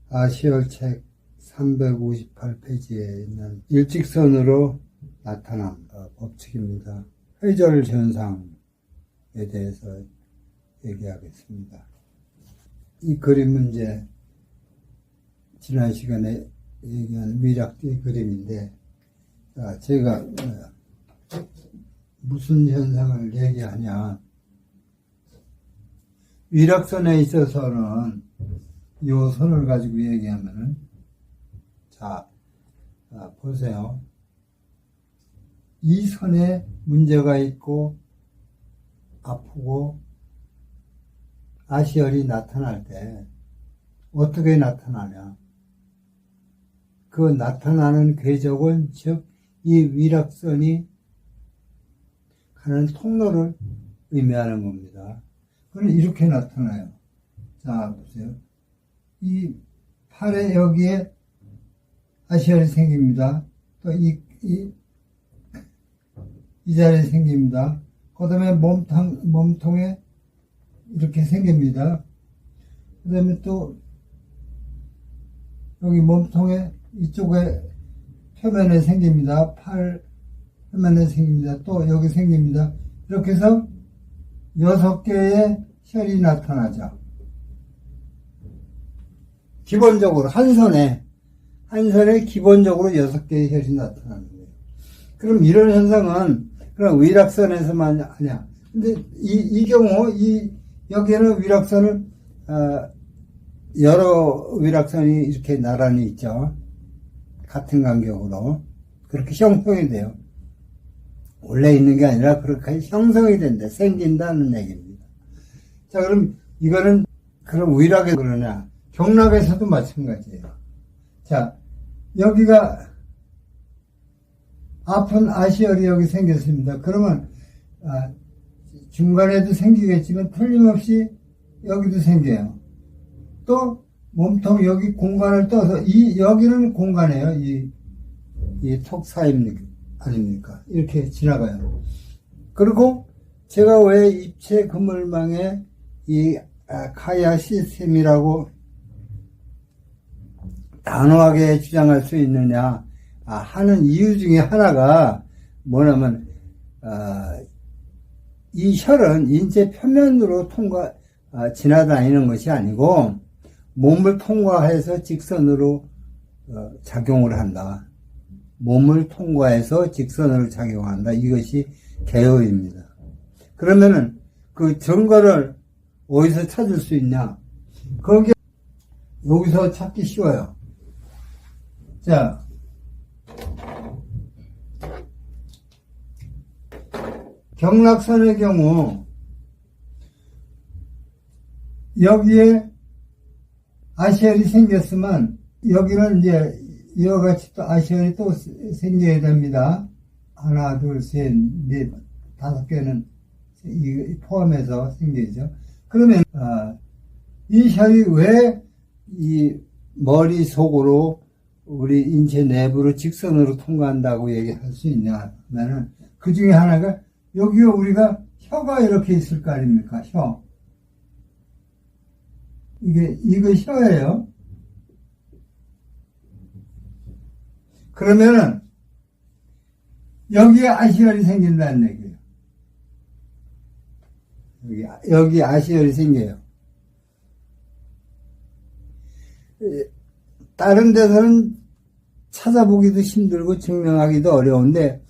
아시얼책 358페이지에 있는 일직선으로 나타난 법칙입니다. 회절 현상에 대해서 얘기하겠습니다. 이 그림은 이제 지난 시간에 얘기한 위락뒤 그림인데, 제가 무슨 현상을 얘기하냐, 위락선에 있어서는 이 선을 가지고 얘기하면은, 보세요. 이 선에 문제가 있고 아프고 아시얼이 나타날 때 어떻게 나타나냐, 그 나타나는 궤적은 즉 이 위락선이 가는 통로를 의미하는 겁니다. 그건 이렇게 나타나요. 자, 보세요. 이 팔에 여기에 아시얼이 생깁니다. 또 이 자리에 생깁니다. 그 다음에 몸통에 이렇게 생깁니다. 그 다음에 또 여기 몸통에 이쪽에 표면에 생깁니다. 팔 표면에 생깁니다. 또 여기 생깁니다. 이렇게 해서 6개의 혈이 나타나죠. 기본적으로 한 선에 기본적으로 6개의 혈이 나타나는 거예요. 그럼 이런 현상은 그럼 위락선에서만 아니야. 근데 이 경우 여기에는 위락선을 여러 위락선이 이렇게 나란히 있죠. 같은 간격으로 그렇게 형성이 돼요. 원래 있는 게 아니라 그렇게 형성이 된다, 생긴다는 얘기입니다. 자, 그럼 이거는 그럼 위락에 그러냐? 경락에서도 마찬가지예요. 자, 여기가 아픈 아시얼이 여기 생겼습니다. 그러면 중간에도 생기겠지만 틀림없이 여기도 생겨요. 또 몸통 여기 공간을 떠서 여기는 공간이에요. 이 턱 사이입니까? 아닙니까? 이렇게 지나가요. 그리고 제가 왜 입체 그물망에 이 카야 시스템이라고 단호하게 주장할 수 있느냐 하는 이유 중에 하나가 뭐냐면, 이 혈은 인체 표면으로 지나다니는 것이 아니고 몸을 통과해서 직선으로 작용을 한다. 몸을 통과해서 직선으로 작용한다. 이것이 개요입니다. 그러면은 그 증거를 어디서 찾을 수 있냐? 거기 여기서 찾기 쉬워요. 자, 경락선의 경우 여기에 아시얼이 생겼으면 여기는 이제 이와 같이 또 아시얼이 또 생겨야 됩니다. 하나, 둘, 셋, 넷, 5개는 포함해서 생기죠. 그러면 이 혈이 왜 이 머릿속으로 우리 인체 내부로 직선으로 통과한다고 얘기할 수 있냐 하면은 그 중에 하나가 여기에 우리가 혀가 이렇게 있을 거 아닙니까? 혀. 이거 혀예요. 그러면은 여기에 아시얼이 생긴다는 얘기예요. 여기 아시얼이 생겨요. 다른 데서는 찾아보기도 힘들고 증명하기도 어려운데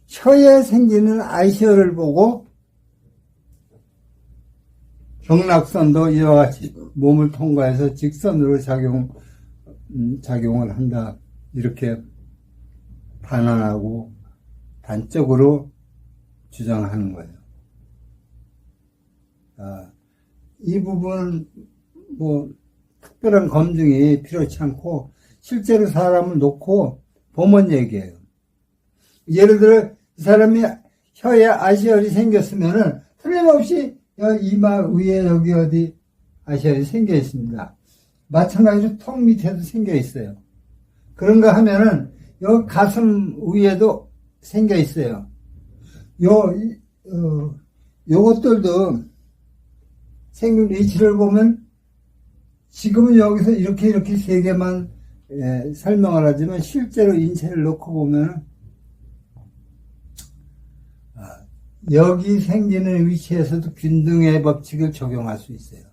혀에 생기는 아시얼을 보고 경락선도 이와 같이 몸을 통과해서 직선으로 작용을 한다. 이렇게 반환하고 단적으로 주장하는 거예요. 이 부분은 특별한 검증이 필요치 않고 실제로 사람을 놓고 보면 얘기해요. 예를 들어 이 사람이 혀에 아시얼이 생겼으면은 틀림없이 이마 위에 여기 어디 아시얼이 생겨 있습니다. 마찬가지로 턱 밑에도 생겨 있어요. 그런가 하면은 여기 가슴 위에도 생겨 있어요. 요것들도 생긴 위치를 보면 지금은 여기서 이렇게 세 개만 설명을 하지만 실제로 인체를 놓고 보면 여기 생기는 위치에서도 균등의 법칙을 적용할 수 있어요.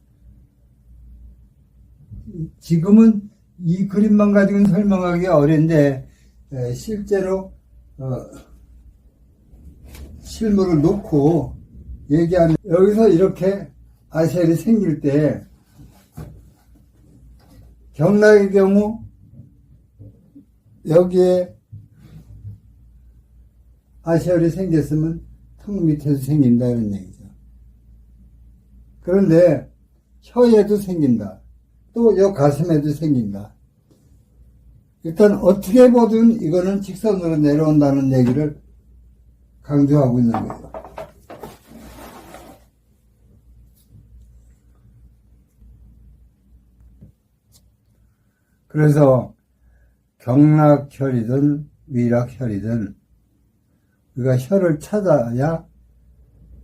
지금은 이 그림만 가지고는 설명하기 어려운데 실제로 실물을 놓고 얘기하면 여기서 이렇게 아시엘이 생길 때 경락의 경우 여기에 아시엘이 생겼으면 턱 밑에서 생긴다 이런 얘기죠. 그런데 혀에도 생긴다. 또 여 가슴에도 생긴다. 일단 어떻게 보든 이거는 직선으로 내려온다는 얘기를 강조하고 있는 거예요. 그래서 경락혈이든 위락혈이든 우리가 혈을 찾아야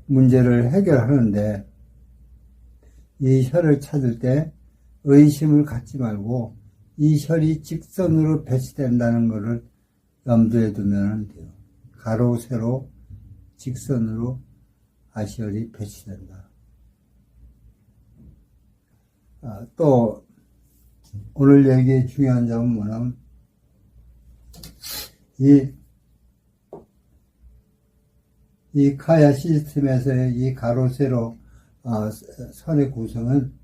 문제를 해결하는데 이 혈을 찾을 때 의심을 갖지 말고 이 혈이 직선으로 배치된다는 것을 염두에 두면 돼요. 가로, 세로, 직선으로 아시혈이 배치된다. 또 오늘 얘기의 중요한 점은 뭐냐면 이 카야 시스템에서의 이 가로, 세로 선의 구성은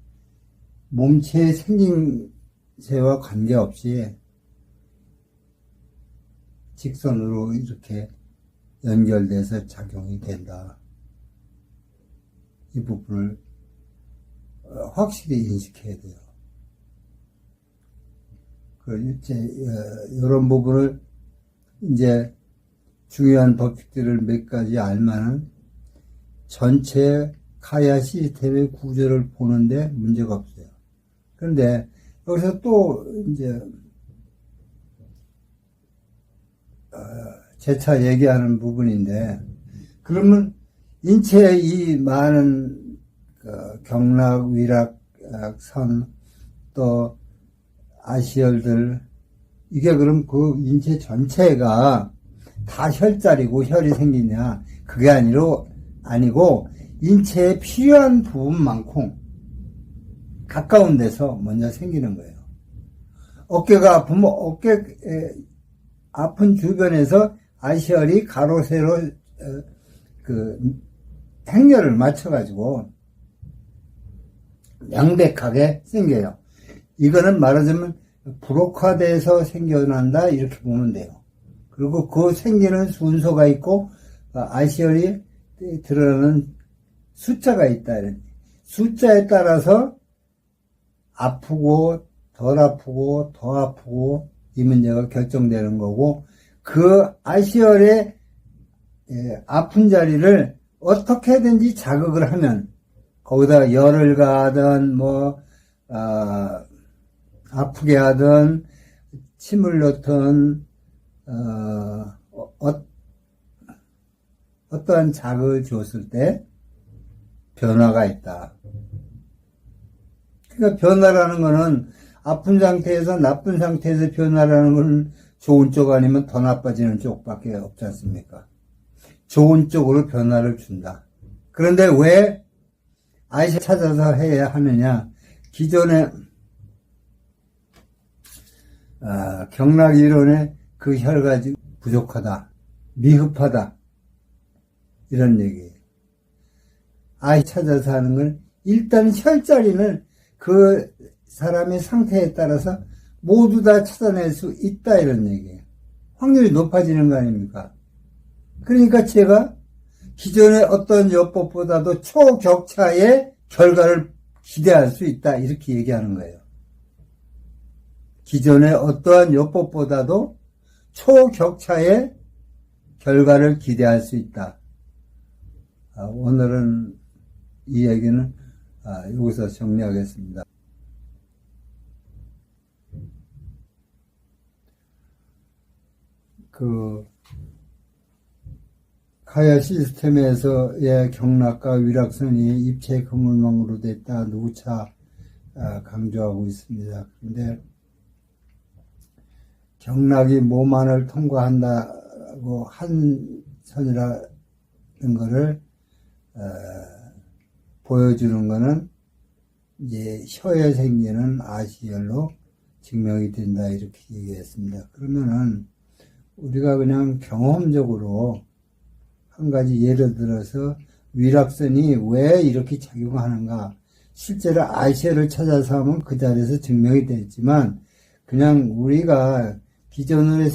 몸체의 생김새와 관계없이 직선으로 이렇게 연결돼서 작용이 된다. 이 부분을 확실히 인식해야 돼요. 이런 부분을 이제 중요한 법칙들을 몇 가지 알면은 전체 카야 시스템의 구조를 보는데 문제가 없어요. 그런데 여기서 또 이제 재차 얘기하는 부분인데 그러면 인체의 이 많은 경락, 위락, 선, 또 아시혈들 이게 그럼 그 인체 전체가 다 혈자리고 혈이 생기냐? 그게 아니고 인체에 필요한 부분만큼 가까운 데서 먼저 생기는 거예요. 어깨가 아프면 어깨 아픈 주변에서 아시혈이 가로 세로 행렬을 맞춰가지고 명백하게 생겨요. 이거는 말하자면 브로카돼서 생겨난다 이렇게 보면 돼요. 그리고 그 생기는 순서가 있고 아시혈이 드러나는 숫자가 있다. 숫자에 따라서 아프고 덜 아프고 더 아프고 이 문제가 결정되는 거고 그 아시혈의 아픈 자리를 어떻게든지 자극을 하면 거기다 열을 가하든 아프게 하든 침을 넣든 어떠한 자극을 줬을 때 변화가 있다. 그러니까 변화라는 거는 아픈 상태에서 나쁜 상태에서 변화라는 건 좋은 쪽 아니면 더 나빠지는 쪽밖에 없지 않습니까? 좋은 쪽으로 변화를 준다. 그런데 왜 아이를 찾아서 해야 하느냐? 기존에 경락 이론에 그 혈가지 부족하다, 미흡하다 이런 얘기예요. 아이 찾아서 하는 건 일단 혈자리는 그 사람의 상태에 따라서 모두 다 찾아낼 수 있다 이런 얘기예요. 확률이 높아지는 거 아닙니까? 그러니까 제가 기존의 어떤 요법보다도 초격차의 결과를 기대할 수 있다 이렇게 얘기하는 거예요. 기존의 어떠한 요법보다도 초격차의 결과를 기대할 수 있다. 오늘은 이 얘기는 여기서 정리하겠습니다. 카야 시스템에서의 경락과 위락선이 입체 그물망으로 됐다. 누차 강조하고 있습니다. 그런데 경락이 몸 안을 통과한다고 한 선이라는 것을 보여주는 것은 이제 혀에 생기는 아시열로 증명이 된다 이렇게 얘기했습니다. 그러면은 우리가 그냥 경험적으로 한 가지 예를 들어서 위락선이 왜 이렇게 작용하는가, 실제로 아시아를 찾아서 하면 그 자리에서 증명이 됐지만 그냥 우리가 기존에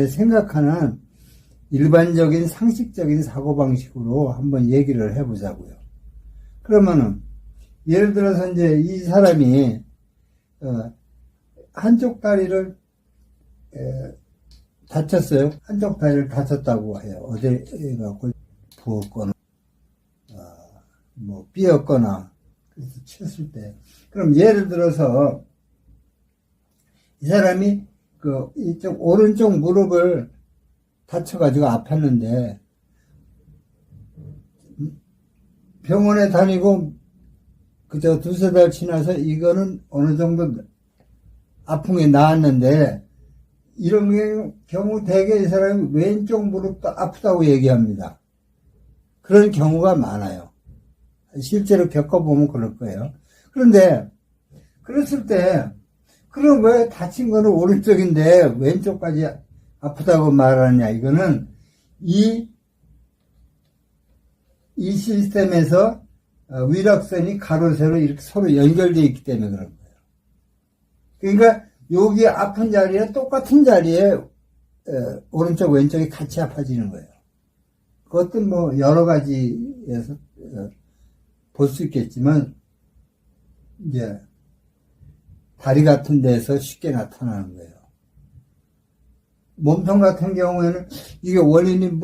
생각하는 일반적인 상식적인 사고방식으로 한번 얘기를 해보자고요. 그러면은 예를 들어서 이제 이 사람이 한쪽 다리를 다쳤어요. 한쪽 다리를 다쳤다고 해요. 어디에 가고 부었거나 뭐 삐었거나 그래서 쳤을 때, 그럼 예를 들어서 이 사람이 그 이쪽 오른쪽 무릎을 다쳐가지고 아팠는데 병원에 다니고 그저 두세 달 지나서 이거는 어느 정도 아픈 게 나았는데, 이런 경우 대개 이 사람이 왼쪽 무릎도 아프다고 얘기합니다. 그런 경우가 많아요. 실제로 겪어보면 그럴 거예요. 그런데 그랬을 때 그럼 왜 다친 거는 오른쪽인데 왼쪽까지 아프다고 말하느냐. 이거는 이 시스템에서 위락선이 가로 세로 이렇게 서로 연결되어 있기 때문에 그런 거예요. 그러니까 여기 아픈 자리에 똑같은 자리에 오른쪽 왼쪽이 같이 아파지는 거예요. 그것도 뭐 여러 가지에서 볼 수 있겠지만 이제 다리 같은 데서 쉽게 나타나는 거예요. 몸통 같은 경우에는 이게 원인이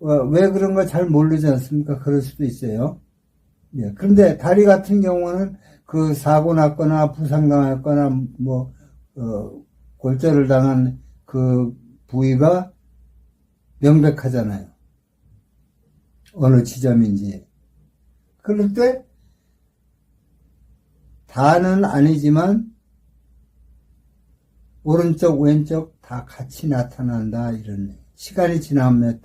왜 그런 거 잘 모르지 않습니까? 그럴 수도 있어요. 예. 그런데 다리 같은 경우는 그 사고 났거나 부상당했거나 골절을 당한 그 부위가 명백하잖아요. 어느 지점인지. 그럴 때 다는 아니지만 오른쪽 왼쪽 다 같이 나타난다, 이런, 시간이 지남에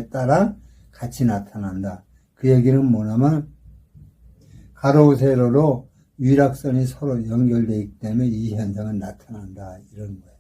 따라 같이 나타난다. 그 얘기는 뭐냐면 가로 세로로 위락선이 서로 연결되어 있기 때문에 이 현상은 나타난다, 이런 거예요.